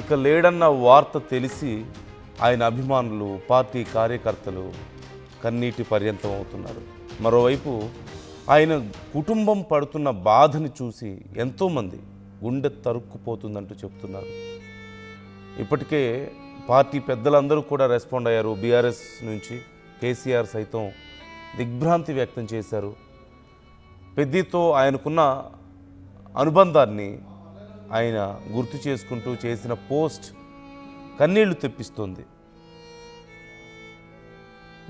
ఇక లేడన్న వార్త తెలిసి ఆయన అభిమానులు, పార్టీ కార్యకర్తలు కన్నీటి పర్యంతం అవుతున్నారు. మరోవైపు ఆయన కుటుంబం పడుతున్న బాధని చూసి ఎంతోమంది గుండె తరుక్కుపోతుందంటూ చెప్తున్నారు. ఇప్పటికే పార్టీ పెద్దలందరూ కూడా రెస్పాండ్ అయ్యారు. బీఆర్ఎస్ నుంచి కేసీఆర్ సైతం దిగ్భ్రాంతి వ్యక్తం చేశారు. పెద్దితో ఆయనకున్న అనుబంధాన్ని ఆయన గుర్తు చేసుకుంటూ చేసిన పోస్ట్ కన్నీళ్లు తెప్పిస్తోంది.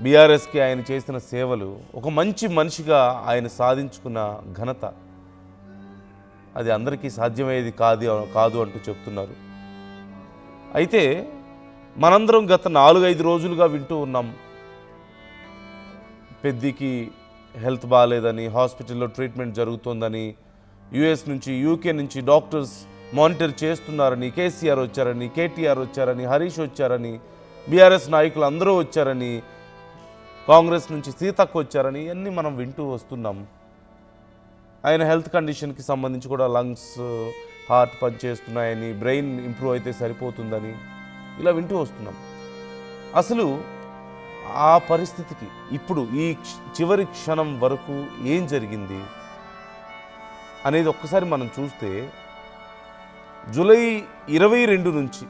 బీఆర్ఎస్కి ఆయన చేసిన సేవలు, ఒక మంచి మనిషిగా ఆయన సాధించుకున్న ఘనత, అది అందరికీ సాధ్యమయ్యేది కాదు అంటూ చెప్తున్నారు. అయితే మనందరం గత 4-5 రోజులుగా వింటూ ఉన్నాం, పెద్దికి హెల్త్ బాగాలేదని, హాస్పిటల్లో ట్రీట్మెంట్ జరుగుతోందని, యుఎస్ నుంచి యూకే నుంచి డాక్టర్స్ మానిటర్ చేస్తున్నారని, కేసీఆర్ వచ్చారని, కేటీఆర్ వచ్చారని, హరీష్ వచ్చారని, బీఆర్ఎస్ నాయకులు అందరూ వచ్చారని, కాంగ్రెస్ నుంచి సీతక్క వచ్చారని ఇవన్నీ మనం వింటూ వస్తున్నాం. ఆయన హెల్త్ కండిషన్కి సంబంధించి కూడా లంగ్స్, హార్ట్ పనిచేస్తున్నాయని, బ్రెయిన్ ఇంప్రూవ్ అయితే సరిపోతుందని ఇలా వింటూ వస్తున్నాం. అసలు ఆ పరిస్థితికి ఇప్పుడు ఈ చివరి క్షణం వరకు ఏం జరిగింది అనేది ఒక్కసారి మనం చూస్తే, జూలై 22 నుంచి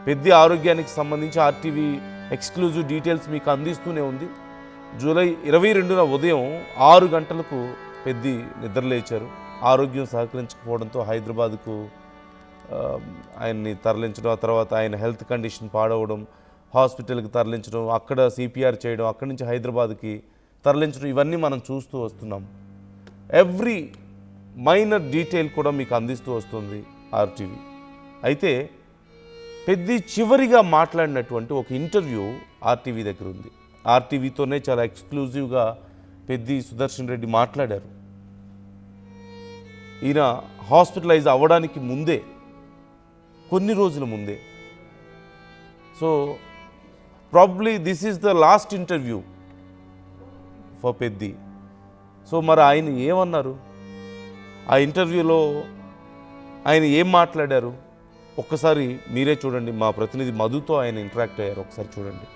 పెద్ది ఆరోగ్యానికి సంబంధించి ఆర్టీవీ ఎక్స్క్లూజివ్ డీటెయిల్స్ మీకు అందిస్తూనే ఉంది. జూలై 22న ఉదయం 6 గంటలకు పెద్ది నిద్రలేచారు. ఆరోగ్యం సహకరించకపోవడంతో హైదరాబాద్కు ఆయన్ని తరలించడం, ఆ తర్వాత ఆయన హెల్త్ కండిషన్ పాడవడం, హాస్పిటల్కి తరలించడం, అక్కడ సిపిఆర్ చేయడం, అక్కడి నుంచి హైదరాబాద్కి తరలించడం, ఇవన్నీ మనం చూస్తూ వస్తున్నాం. ఎవ్రీ మైనర్ డీటెయిల్ కూడా మీకు అందిస్తూ వస్తుంది ఆర్టీవీ. అయితే పెద్ది చివరిగా మాట్లాడినటువంటి ఒక ఇంటర్వ్యూ ఆర్టీవీ దగ్గర ఉంది. ఆర్టీవీతోనే చాలా ఎక్స్క్లూజివ్గా పెద్ది సుదర్శన్ రెడ్డి మాట్లాడారు. ఈయన హాస్పిటలైజ్ అవ్వడానికి ముందే, కొన్ని రోజుల ముందే. So probably this is the last interview for Peddi. So మరి ఆయన ఏమన్నారు, ఆ ఇంటర్వ్యూలో ఆయన ఏం మాట్లాడారు ఒక్కసారి మీరే చూడండి. మా ప్రతినిధి మధుతో ఆయన ఇంటరాక్ట్ అయ్యారు, ఒకసారి చూడండి.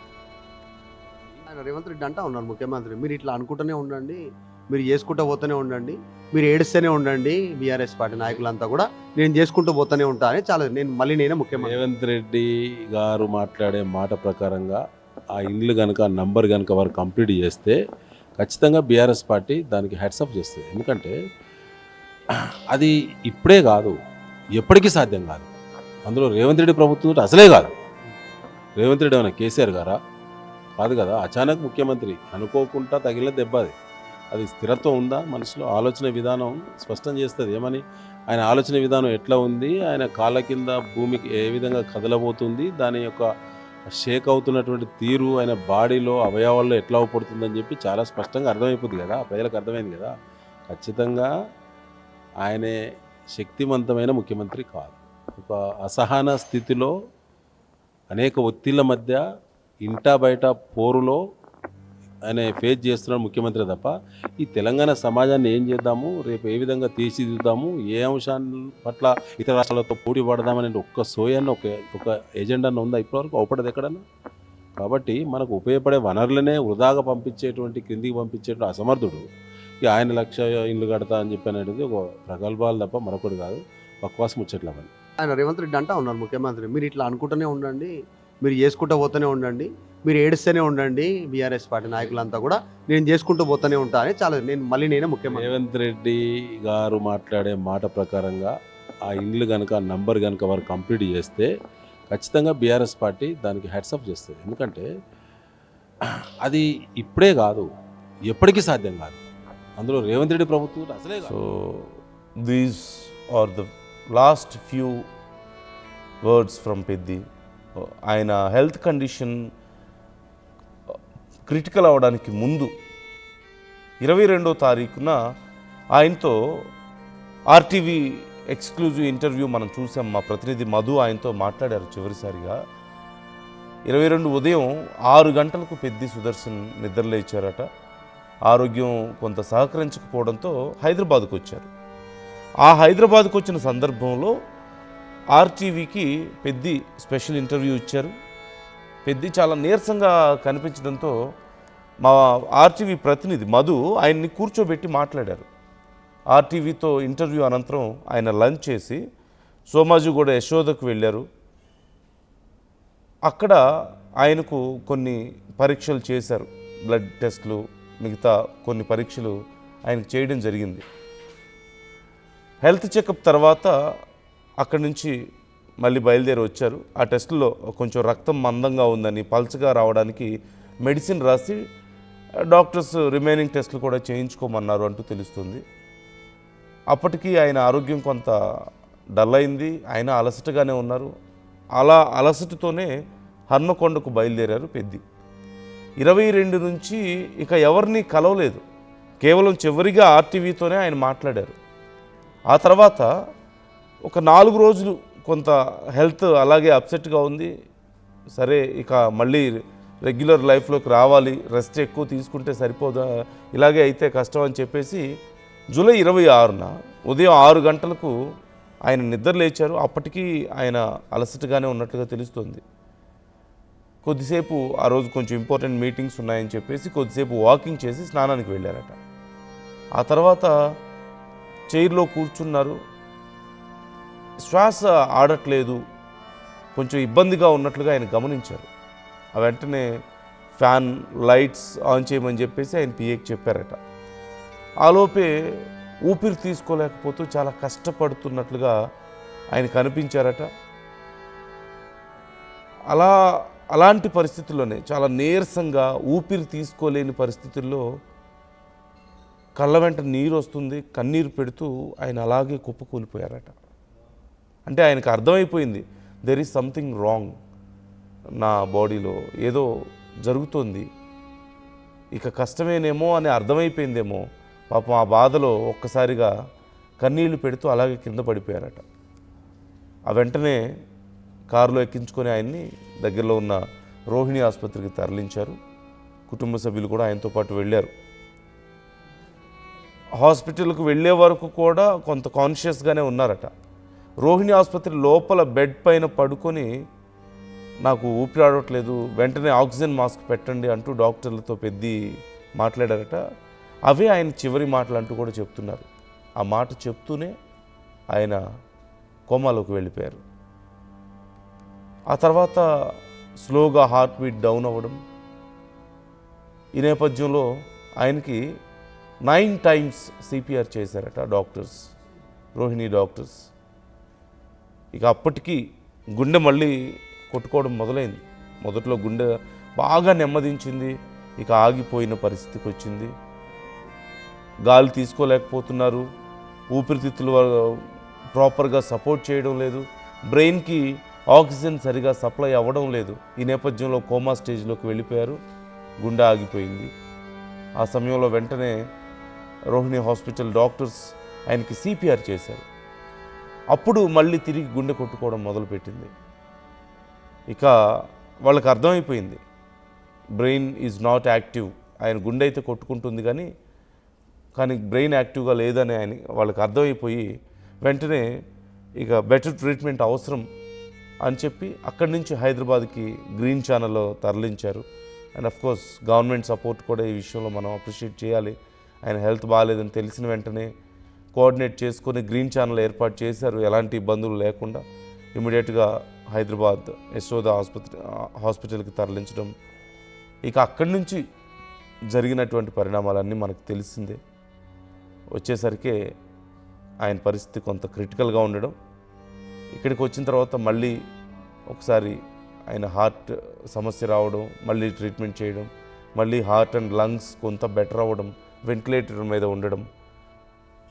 ఆయన రేవంత్ రెడ్డి అంటా ఉన్నారు ముఖ్యమంత్రి, మీరు ఇట్లా అనుకుంటూనే ఉండండి, మీరు చేసుకుంటూ పోతూనే ఉండండి, మీరు ఏడుస్తూనే ఉండండి, బీఆర్ఎస్ పార్టీ నాయకులంతా కూడా నేను చేసుకుంటూ పోతూనే ఉంటా అని చాలా నేనే ముఖ్యమంత్రి. రేవంత్ రెడ్డి గారు మాట్లాడే మాట ప్రకారంగా ఆ ఇండ్లు కనుక నంబర్ కనుక వారు కంప్లీట్ చేస్తే ఖచ్చితంగా బీఆర్ఎస్ పార్టీ దానికి హ్యాట్స్ ఆఫ్ చేస్తుంది. ఎందుకంటే అది ఇప్పుడే కాదు, ఎప్పటికీ సాధ్యం కాదు. అందులో రేవంత్ రెడ్డి ప్రభుత్వం అసలే కాదు. రేవంత్ రెడ్డి ఏమైనా కేసీఆర్ గారా? కాదు కదా. అచానక్ ముఖ్యమంత్రి, అనుకోకుండా తగిలిన దెబ్బ అది. అది స్థిరత్వం ఉందా మనిషిలో? ఆలోచన విధానం స్పష్టం చేస్తుంది. ఏమని, ఆయన ఆలోచన విధానం ఎట్లా ఉంది, ఆయన కాళ్ళ కింద భూమికి ఏ విధంగా కదలబోతుంది, దాని యొక్క షేక్ అవుతున్నటువంటి తీరు ఆయన బాడీలో అవయవాల్లో ఎట్లా పడుతుందని చెప్పి చాలా స్పష్టంగా అర్థమైపోతుంది కదా, ప్రజలకు అర్థమైంది కదా. ఖచ్చితంగా ఆయనే శక్తివంతమైన ముఖ్యమంత్రి కాదు. ఒక అసహన స్థితిలో, అనేక ఒత్తిళ్ల మధ్య, ఇంటా బయట పోరులో ఆయన ఫేస్ చేస్తున్న ముఖ్యమంత్రి తప్ప ఈ తెలంగాణ సమాజాన్ని ఏం చేద్దాము, రేపు ఏ విధంగా తీర్చిదిద్దాము, ఏ అంశాల పట్ల ఇతర రాష్ట్రాలతో పోటీ పడదామనే ఒక్క సోయాన్ని ఒక ఎజెండాను ఉందా ఇప్పటివరకు? అవపడదు ఎక్కడన్నా. కాబట్టి మనకు ఉపయోగపడే వనరులనే వృధాగా పంపించేటువంటి, క్రిందికి పంపించేటువంటి అసమర్థుడు ఇక ఆయన 1,00,000 ఇండ్లు కడతా అని చెప్పి ఒక ప్రగల్భాలు తప్ప మరొకటి కాదు, బక్వాస్ ముచ్చట్లవని. ఆయన రేవంత్ రెడ్డి అంటా ఉన్నారు ముఖ్యమంత్రి, మీరు ఇట్లా అనుకుంటూనే ఉండండి, మీరు చేసుకుంటూ పోతూనే ఉండండి, మీరు ఏడుస్తూనే ఉండండి, బీఆర్ఎస్ పార్టీ నాయకులంతా కూడా నేను చేసుకుంటూ పోతూనే ఉంటా అని చాలా నేనే ముఖ్యమంత్రి. రేవంత్ రెడ్డి గారు మాట్లాడే మాట ప్రకారంగా ఆ ఇండ్లు కనుక నంబర్ కనుక వారు కంప్లీట్ చేస్తే ఖచ్చితంగా బీఆర్ఎస్ పార్టీ దానికి హ్యాట్స్ ఆఫ్ చేస్తుంది. ఎందుకంటే అది ఇప్పుడే కాదు, ఎప్పటికీ సాధ్యం కాదు. అందులో రేవంత్ రెడ్డి ప్రభుత్వం అసలే కాదు. So these are the last few words from Peddi. ఆయన హెల్త్ కండిషన్ క్రిటికల్ అవడానికి ముందు 22వ తారీఖున ఆయనతో ఆర్టీవీ ఎక్స్క్లూజివ్ ఇంటర్వ్యూ మనం చూసాం. మా ప్రతినిధి మధు ఆయనతో మాట్లాడారు చివరిసారిగా. 22 ఉదయం 6 గంటలకు పెద్ది సుదర్శన్ నిద్రలేచారట. ఆరోగ్యం కొంత సహకరించకపోవడంతో హైదరాబాద్కు వచ్చారు. ఆ హైదరాబాద్కు వచ్చిన సందర్భంలో ఆర్టీవీకి పెద్ది స్పెషల్ ఇంటర్వ్యూ ఇచ్చారు. పెద్ది చాలా నీరసంగా కనిపించడంతో మా ఆర్టీవీ ప్రతినిధి మధు ఆయన్ని కూర్చోబెట్టి మాట్లాడారు. ఆర్టీవీతో ఇంటర్వ్యూ అనంతరం ఆయన లంచ్ చేసి సోమాజిగూడ యశోదకు వెళ్ళారు. అక్కడ ఆయనకు కొన్ని పరీక్షలు చేశారు, బ్లడ్ టెస్టులు, మిగతా కొన్ని పరీక్షలు ఆయనకు చేయడం జరిగింది. హెల్త్ చెకప్ తర్వాత అక్కడి నుంచి మళ్ళీ బయలుదేరి వచ్చారు. ఆ టెస్టులో కొంచెం రక్తం మందంగా ఉందని, పల్చగా రావడానికి మెడిసిన్ రాసి డాక్టర్స్ రిమైనింగ్ టెస్టులు కూడా చేయించుకోమన్నారు అంటూ తెలుస్తుంది. అప్పటికి ఆయన ఆరోగ్యం కొంత డల్ అయింది, ఆయన అలసటగానే ఉన్నారు. అలా అలసటతోనే హన్మకొండకు బయలుదేరారు పెద్ది. 22 నుంచి ఇక ఎవరిని కలవలేదు, కేవలం చివరిగా ఆర్టీవీతోనే ఆయన మాట్లాడారు. ఆ తర్వాత ఒక 4 రోజులు కొంత హెల్త్ అలాగే అప్సెట్గా ఉంది. సరే ఇక మళ్ళీ రెగ్యులర్ లైఫ్లోకి రావాలి, రెస్ట్ ఎక్కువ తీసుకుంటే సరిపోదా, ఇలాగే అయితే కష్టం అని చెప్పేసి జూలై 26న ఉదయం 6 గంటలకు ఆయన నిద్ర లేచారు. అప్పటికీ ఆయన అలసటగానే ఉన్నట్లుగా తెలుస్తుంది. కొద్దిసేపు ఆ రోజు కొంచెం ఇంపార్టెంట్ మీటింగ్స్ ఉన్నాయని చెప్పేసి కొద్దిసేపు వాకింగ్ చేసి స్నానానికి వెళ్ళారట. ఆ తర్వాత చైర్లో కూర్చున్నారు. శ్వాస ఆడట్లేదు, కొంచెం ఇబ్బందిగా ఉన్నట్లుగా ఆయన గమనించారు. ఆ వెంటనే ఫ్యాన్ లైట్స్ ఆన్ చేయమని చెప్పేసి ఆయన పిఏకి చెప్పారట. ఆలోపే ఊపిరి తీసుకోలేకపోతూ చాలా కష్టపడుతున్నట్లుగా ఆయన కనిపించారట. అలాంటి పరిస్థితుల్లోనే చాలా నీరసంగా ఊపిరి తీసుకోలేని పరిస్థితుల్లో కళ్ళ వెంట నీరు వస్తుంది, కన్నీరు పెడుతూ ఆయన అలాగే కుప్పకూలిపోయారట. అంటే ఆయనకు అర్థమైపోయింది, దెర్ ఈజ్ సంథింగ్ రాంగ్, నా బాడీలో ఏదో జరుగుతోంది, ఇక కష్టమేనేమో అని అర్థమైపోయిందేమో. పాపం ఆ బాధలో ఒక్కసారిగా కన్నీళ్లు పెడుతూ అలాగే కింద పడిపోయారట. ఆ వెంటనే కారులో ఎక్కించుకొని ఆయన్ని దగ్గరలో ఉన్న రోహిణి ఆసుపత్రికి తరలించారు. కుటుంబ సభ్యులు కూడా ఆయనతో పాటు వెళ్ళారు. హాస్పిటల్కు వెళ్ళే వరకు కూడా కొంత కాన్షియస్గానే ఉన్నారట. రోహిణి ఆసుపత్రి లోపల బెడ్ పైన పడుకొని నాకు ఊపిరి ఆడట్లేదు, వెంటనే ఆక్సిజన్ మాస్క్ పెట్టండి అంటూ డాక్టర్లతో పెద్ది మాట్లాడారట. అవే ఆయన చివరి మాటలు అంటూ కూడా చెప్తున్నారు. ఆ మాట చెప్తూనే ఆయన కోమాలోకి వెళ్ళిపోయారు. ఆ తర్వాత స్లోగా హార్ట్ బీట్ డౌన్ అవ్వడం. ఈ నేపథ్యంలో ఆయనకి 9 times సిపిఆర్ చేశారట డాక్టర్స్, రోహిణి డాక్టర్స్. ఇక అప్పటికి గుండె మళ్ళీ కొట్టుకోవడం మొదలైంది. మొదట్లో గుండె బాగా నెమ్మదించింది, ఇక ఆగిపోయిన పరిస్థితికి వచ్చింది. గాలి తీసుకోలేకపోతున్నారు, ఊపిరితిత్తులు ప్రాపర్గా సపోర్ట్ చేయడం లేదు, బ్రెయిన్కి ఆక్సిజన్ సరిగా సప్లై అవ్వడం లేదు. ఈ నేపథ్యంలో కోమా స్టేజ్లోకి వెళ్ళిపోయారు, గుండె ఆగిపోయింది. ఆ సమయంలో వెంటనే రోహిణి హాస్పిటల్ డాక్టర్స్ ఆయనకి సిపిఆర్ చేశారు. అప్పుడు మళ్ళీ తిరిగి గుండె కొట్టుకోవడం మొదలుపెట్టింది. ఇక వాళ్ళకి అర్థమైపోయింది, బ్రెయిన్ ఈజ్ నాట్ యాక్టివ్. ఆయన గుండె అయితే కొట్టుకుంటుంది కానీ బ్రెయిన్ యాక్టివ్గా లేదని వాళ్ళకి అర్థమైపోయి వెంటనే ఇక బెటర్ ట్రీట్మెంట్ అవసరం అని చెప్పి అక్కడి నుంచి హైదరాబాద్కి గ్రీన్ ఛానల్లో తరలించారు. అండ్ అఫ్కోర్స్ గవర్నమెంట్ సపోర్ట్ కూడా ఈ విషయంలో మనం అప్రిషియేట్ చేయాలి. ఆయన హెల్త్ బాగాలేదని తెలిసిన వెంటనే కోఆర్డినేట్ చేసుకొని గ్రీన్ ఛానల్ ఏర్పాటు చేశారు, ఎలాంటి ఇబ్బందులు లేకుండా. ఇమీడియట్గా హైదరాబాద్ యశోద హాస్పిటల్కి తరలించడం. ఇక అక్కడి నుంచి జరిగినటువంటి పరిణామాలన్నీ మనకు తెలిసిందే. వచ్చేసరికి ఆయన పరిస్థితి కొంత క్రిటికల్గా ఉండడం. ఇక్కడికి వచ్చిన తర్వాత మళ్ళీ ఒకసారి ఆయన హార్ట్ సమస్య రావడం, మళ్ళీ ట్రీట్మెంట్ చేయడం, మళ్ళీ హార్ట్ అండ్ లంగ్స్ కొంత బెటర్ అవ్వడం, వెంటిలేటర్ మీద ఉండడం.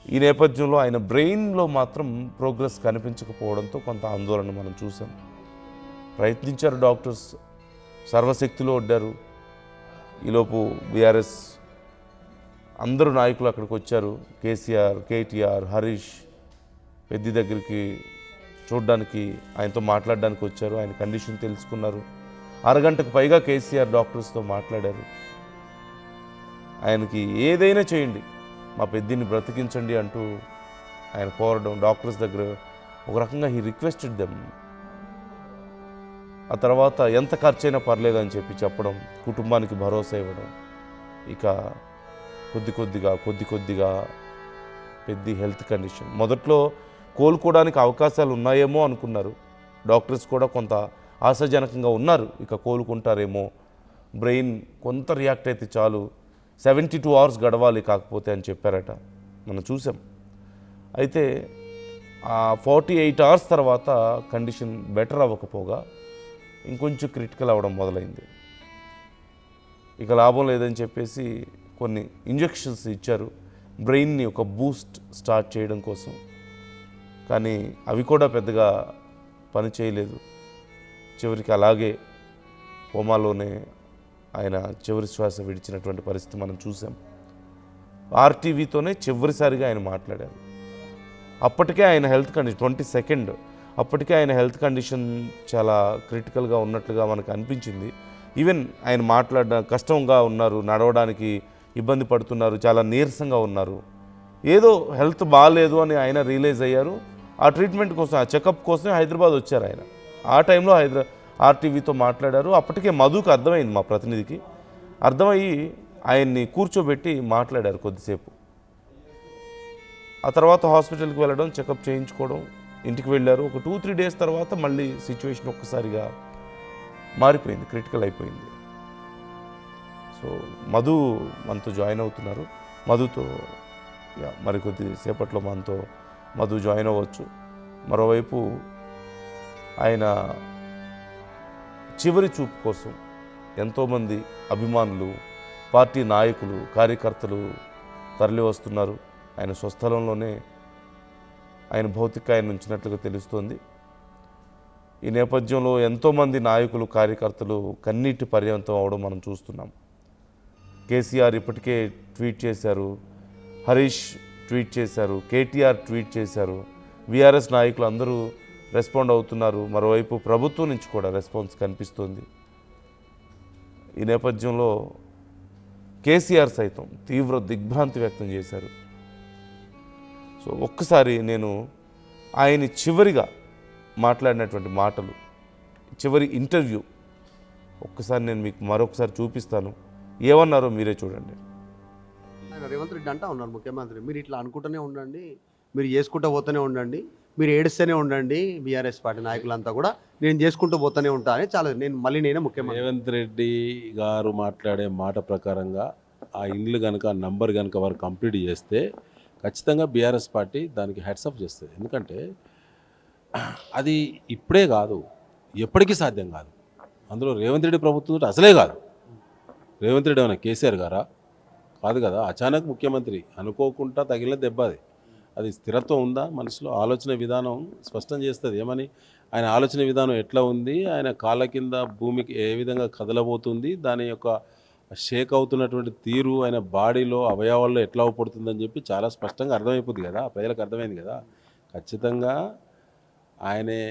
ఈ నేపథ్యంలో ఆయన బ్రెయిన్లో మాత్రం ప్రోగ్రెస్ కనిపించకపోవడంతో కొంత ఆందోళన మనం చూసాం. ప్రయత్నించారు డాక్టర్స్, సర్వశక్తిలో వడ్డారు. ఈలోపు బీఆర్ఎస్ అందరూ నాయకులు అక్కడికి వచ్చారు. కేసీఆర్, కేటీఆర్, హరీష్ పెద్ది దగ్గరికి చూడడానికి, ఆయనతో మాట్లాడడానికి వచ్చారు. ఆయన కండిషన్ తెలుసుకున్నారు. అరగంటకు పైగా కేసీఆర్ డాక్టర్స్తో మాట్లాడారు. ఆయనకి ఏదైనా చేయండి, మా పెద్దిని బ్రతికించండి అంటూ ఆయన కోరడం, డాక్టర్స్ దగ్గర ఒక రకంగా హీ రిక్వెస్టెడ్ దెమ్. ఆ తర్వాత ఎంత ఖర్చైనా పర్లేదని చెప్పడం, కుటుంబానికి భరోసా ఇవ్వడం. ఇక కొద్ది కొద్దిగా పెద్ద హెల్త్ కండిషన్. మొదట్లో కోలుకోవడానికి అవకాశాలు ఉన్నాయేమో అనుకున్నారు. డాక్టర్స్ కూడా కొంత ఆశాజనకంగా ఉన్నారు, ఇక కోలుకుంటారేమో, బ్రెయిన్ కొంత రియాక్ట్ అయితే చాలు, 72 hours గడవాలి కాకపోతే అని చెప్పారట. మనం చూసాం. అయితే ఆ 48 hours తర్వాత కండిషన్ బెటర్ అవ్వకపోగా ఇంకొంచెం క్రిటికల్ అవ్వడం మొదలైంది. ఇక లాభం లేదని చెప్పేసి కొన్ని ఇంజెక్షన్స్ ఇచ్చారు బ్రెయిన్ని ఒక బూస్ట్ స్టార్ట్ చేయడం కోసం. కానీ అవి కూడా పెద్దగా పని చేయలేదు. చివరికి అలాగే కోమాలోనే ఆయన చివరి శ్వాస విడిచినటువంటి పరిస్థితి మనం చూసాం. ఆర్టీవీతోనే చివరిసారిగా ఆయన మాట్లాడారు. అప్పటికే ఆయన హెల్త్ కండిషన్ 22nd, అప్పటికే ఆయన హెల్త్ కండిషన్ చాలా క్రిటికల్గా ఉన్నట్లుగా మనకు అనిపించింది. ఈవెన్ ఆయన మాట్లాడడం కష్టంగా ఉన్నారు, నడవడానికి ఇబ్బంది పడుతున్నారు, చాలా నీరసంగా ఉన్నారు. ఏదో హెల్త్ బాగాలేదు అని ఆయన రియలైజ్ అయ్యారు. ఆ ట్రీట్మెంట్ కోసం, ఆ చెకప్ కోసం హైదరాబాద్ వచ్చారు ఆయన. ఆ టైంలో ఆర్టీవీతో మాట్లాడారు. అప్పటికే మధుకు అర్థమైంది, మా ప్రతినిధికి అర్థమయ్యి ఆయన్ని కూర్చోబెట్టి మాట్లాడారు కొద్దిసేపు. ఆ తర్వాత హాస్పిటల్కి వెళ్ళడం, చెకప్ చేయించుకోవడం, ఇంటికి వెళ్ళారు. ఒక 2-3 days తర్వాత మళ్ళీ సిచ్యువేషన్ ఒక్కసారిగా మారిపోయింది, క్రిటికల్ అయిపోయింది. సో మధు మనతో జాయిన్ అవుతున్నారు. మధుతో మరికొద్ది సేపట్లో మనతో మధు జాయిన్ అవ్వచ్చు. మరోవైపు ఆయన చివరి చూపు కోసం ఎంతోమంది అభిమానులు, పార్టీ నాయకులు, కార్యకర్తలు తరలి వస్తున్నారు. ఆయన స్వస్థలంలోనే ఆయన భౌతికాయాన్ని ఉంచినట్లుగా తెలుస్తోంది. ఈ నేపథ్యంలో ఎంతోమంది నాయకులు, కార్యకర్తలు కన్నీటి పర్యంతం అవడం మనం చూస్తున్నాం. కేసీఆర్ ఇప్పటికే ట్వీట్ చేశారు, హరీష్ ట్వీట్ చేశారు, కేటీఆర్ ట్వీట్ చేశారు, బీఆర్ఎస్ నాయకులు అందరూ రెస్పాండ్ అవుతున్నారు. మరోవైపు ప్రభుత్వం నుంచి కూడా రెస్పాన్స్ కనిపిస్తోంది. ఈ నేపథ్యంలో కేసీఆర్ సైతం తీవ్ర దిగ్భ్రాంతి వ్యక్తం చేశారు. సో ఒక్కసారి నేను ఆయన చివరిగా మాట్లాడినటువంటి మాటలు, చివరి ఇంటర్వ్యూ ఒక్కసారి నేను మీకు మరొకసారి చూపిస్తాను. ఏమన్నారో మీరే చూడండి. ఆయన రేవంత్ రెడ్డి అంటా ఉన్నారు ముఖ్యమంత్రి, మీరు ఇట్లా అనుకుంటూనే ఉండండి, మీరు చేసుకుంటూ పోతూనే ఉండండి, మీరు ఏడుస్తూనే ఉండండి, బీఆర్ఎస్ పార్టీ నాయకులంతా కూడా నేను చేసుకుంటూ పోతూనే ఉంటా అని చాలా నేనే ముఖ్యమంత్రి. రేవంత్ రెడ్డి గారు మాట్లాడే మాట ప్రకారంగా ఆ ఇండ్లు కనుక నంబర్ కనుక వారు కంప్లీట్ చేస్తే ఖచ్చితంగా బీఆర్ఎస్ పార్టీ దానికి హెడ్సప్ చేస్తుంది. ఎందుకంటే అది ఇప్పుడే కాదు, ఎప్పటికీ సాధ్యం కాదు. అందులో రేవంత్ రెడ్డి ప్రభుత్వం అసలే కాదు. రేవంత్ రెడ్డి ఏమైనా కేసీఆర్ గారా? కాదు కదా. అచానక్ ముఖ్యమంత్రి, అనుకోకుండా తగిలిన దెబ్బ అది. అది స్థిరత్వం ఉందా మనసులో? ఆలోచన విధానం స్పష్టం చేస్తుంది. ఏమని ఆయన ఆలోచన విధానం ఎట్లా ఉంది, ఆయన కాళ్ళ కింద భూమికి ఏ విధంగా కదలబోతుంది, దాని యొక్క షేక్ అవుతున్నటువంటి తీరు ఆయన బాడీలో అవయవాల్లో ఎట్లా పడుతుందని చెప్పి చాలా స్పష్టంగా అర్థమైపోతుంది కదా, ప్రజలకు అర్థమైంది కదా. ఖచ్చితంగా ఆయనే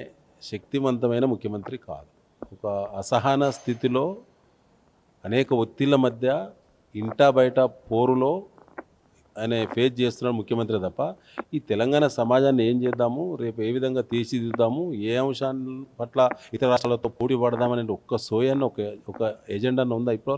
శక్తివంతమైన ముఖ్యమంత్రి కాదు. ఒక అసహన స్థితిలో, అనేక ఒత్తిళ్ల మధ్య, ఇంటా బయట పోరులో ఆయన ఫేస్ చేస్తున్నాడు ముఖ్యమంత్రి తప్ప ఈ తెలంగాణ సమాజాన్ని ఏం చేద్దాము, రేపు ఏ విధంగా తీర్చిదిద్దాము, ఏ అంశాల పట్ల ఇతర రాష్ట్రాలతో పోటీ పడదామనే ఒక్క సోయాన్ని ఒక ఎజెండా ఉందా ఇప్పుడు?